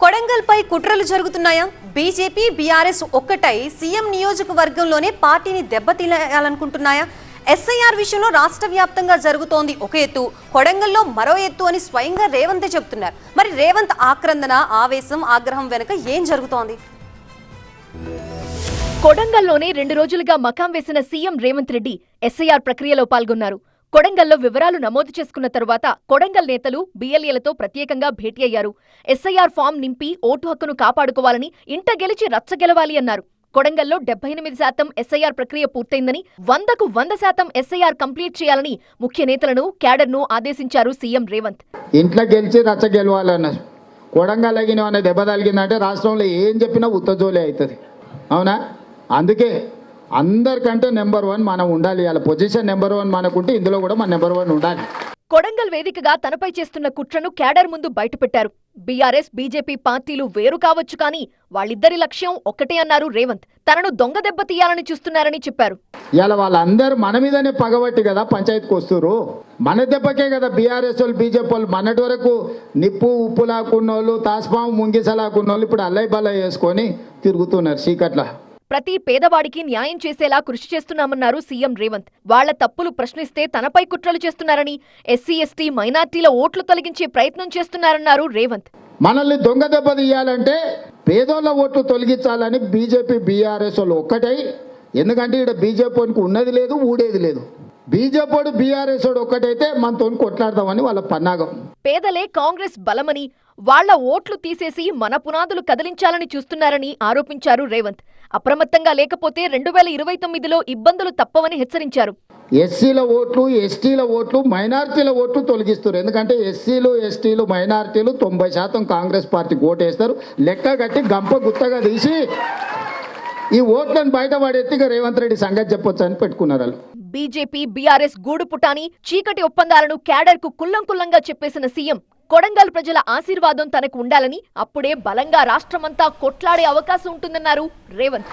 కొడంగల్పై కుట్రలు జరుగుతున్నాయా? BJP BRS ఒక్కటై సీఎం నియోజకవర్గంలోనే పార్టీని దెబ్బతీయాలనుకుంటున్నాయా? ఎస్ఐఆర్ విషయంలో రాష్ట్ర వ్యాప్తంగా జరుగుతోంది ఒక ఎత్తు, కొడంగల్లో మరో ఎత్తు అని స్వయంగా రేవంతే చెబుతున్నారు. మరి రేవంత్ ఆక్రందన, ఆవేశం, ఆగ్రహం వెనుక ఏం జరుగుతోంది? కొడంగల్లోనే 2 రోజులుగా మకాం వేసిన సీఎం రేవంత్ రెడ్డి ఎస్ఐఆర్ ప్రక్రియలో పాల్గొన్నారు. కొడంగల్లో వివరాలు నమోదు చేసుకున్న తరువాత కొడంగల్ నేతలు బీఎల్ఏలతో ప్రత్యేకంగా భేటీ అయ్యారు. ఎస్ఐఆర్ ఫామ్ నింపి ఓటు హక్కును కాపాడుకోవాలని, ఇంట గెలిచి రచ్చ గెలవాలి అన్నారు. కొడంగల్లో 78% ఎస్ఐఆర్ ప్రక్రియ పూర్తయిందని, 100కు 100% ఎస్ఐఆర్ కంప్లీట్ చేయాలని ముఖ్య నేతలను, క్యాడర్ను ఆదేశించారు సీఎం రేవంత్. ఇంట్లో గెలిచి రచ్చ గెలవాలన్నారు. కొడంగల్ అగిన అనే దెబ్బ తగిలిందంటే రాష్ట్రంలో ఏం చెప్పినా ఉత్తజోలే అవుతుంది. అవునా? అందుకే అందరికంటే నెంబర్ 1 మనం ఉండాలి. అలా పొజిషన్ నెంబర్ 1 మనకుంటే ఇందులో కూడా మన నెంబర్ 1 ఉండాలి. కొడంగల్ వేదికగా తనపై చేస్తున్న కుట్రను క్యాడర్ ముందు బయటపెట్టారు. బీఆర్ఎస్, బీజేపీ పార్టీలు వేరు కావచ్చు, కానీ వాళ్ళిద్దరి లక్ష్యం ఒక్కటే అన్నారు రేవంత్. తనను దొంగ దెబ్బ తీయాలని చూస్తున్నారని చెప్పారు. ఇలా వాళ్ళందరూ మన మీదనే పగబట్టి కదా పంచాయతీకి వస్తున్నారు. మన దెబ్బకే కదా బీఆర్ఎస్ వాళ్ళు, బీజేపీ వాళ్ళు మొన్నటి వరకు నిప్పు ఉప్పు లాక్కున్నోళ్ళు, తాస్పాము ముంగిసలాకున్నోళ్ళు ఇప్పుడు అల్లై బల్లై వేసుకొని తిరుగుతున్నారు చీకట్ల. ప్రతి పేదవాడికి న్యాయం చేసేలా కృషి చేస్తున్నామన్నారు సీఎం రేవంత్. వాళ్ల తప్పులు ప్రశ్నిస్తే తనపై కుట్రలు చేస్తున్నారని, ఎస్సీ, ఎస్టీ, మైనార్టీల ఓట్లు తొలగించే ప్రయత్నం చేస్తున్నారన్నారు రేవంత్. మనల్ని దొంగ దెబ్బ తీయాలంటే పేదోళ్ళ ఓట్లు తొలగించాలని బీజేపీ బీఆర్ఎస్ వాళ్ళు ఒక్కటై, ఎందుకంటే ఇక్కడ బీజేపీకి ఉన్నది లేదు, ఊడేది లేదు. బీజేపీ బీఆర్ఎస్ వాడు ఒక్కటైతే మనతో కొట్లాడదామని వాళ్ళ పన్నాగం. పేదలే కాంగ్రెస్ బలమని, వాళ్ల ఓట్లు తీసేసి మన పునాదులు కదిలించాలని చూస్తున్నారని ఆరోపించారు రేవంత్. అప్రమత్తంగా లేకపోతే 2029లో ఇబ్బందులు తప్పవని హెచ్చరించారు. ఎస్సీల ఓట్లు, ఎస్టీల ఓట్లు, మైనార్టీల ఓట్లు తొలగిస్తారు. ఎందుకంటే ఎస్సీలు, ఎస్టీలు, మైనార్టీలు 90% కాంగ్రెస్ పార్టీకి ఓటేస్తారు. లెక్క కట్టి గంప గుత్తగా తీసి ఈ ఓట్లను బయటపడెత్తిగా రేవంత్ రెడ్డి సంగతి చెప్పొచ్చు అని పెట్టుకున్నారు వాళ్ళు. బీజేపీ, బీఆర్ఎస్ గూడు పుటాని, చీకటి ఒప్పందాలను క్యాడర్ కు కుల్లంకుల్లంగా చెప్పేసిన సీఎం, కొడంగల్ ప్రజల ఆశీర్వాదం తనకు ఉండాలని, అప్పుడే బలంగా రాష్ట్రమంతా కొట్లాడే అవకాశం ఉంటుందన్నారు రేవంత్.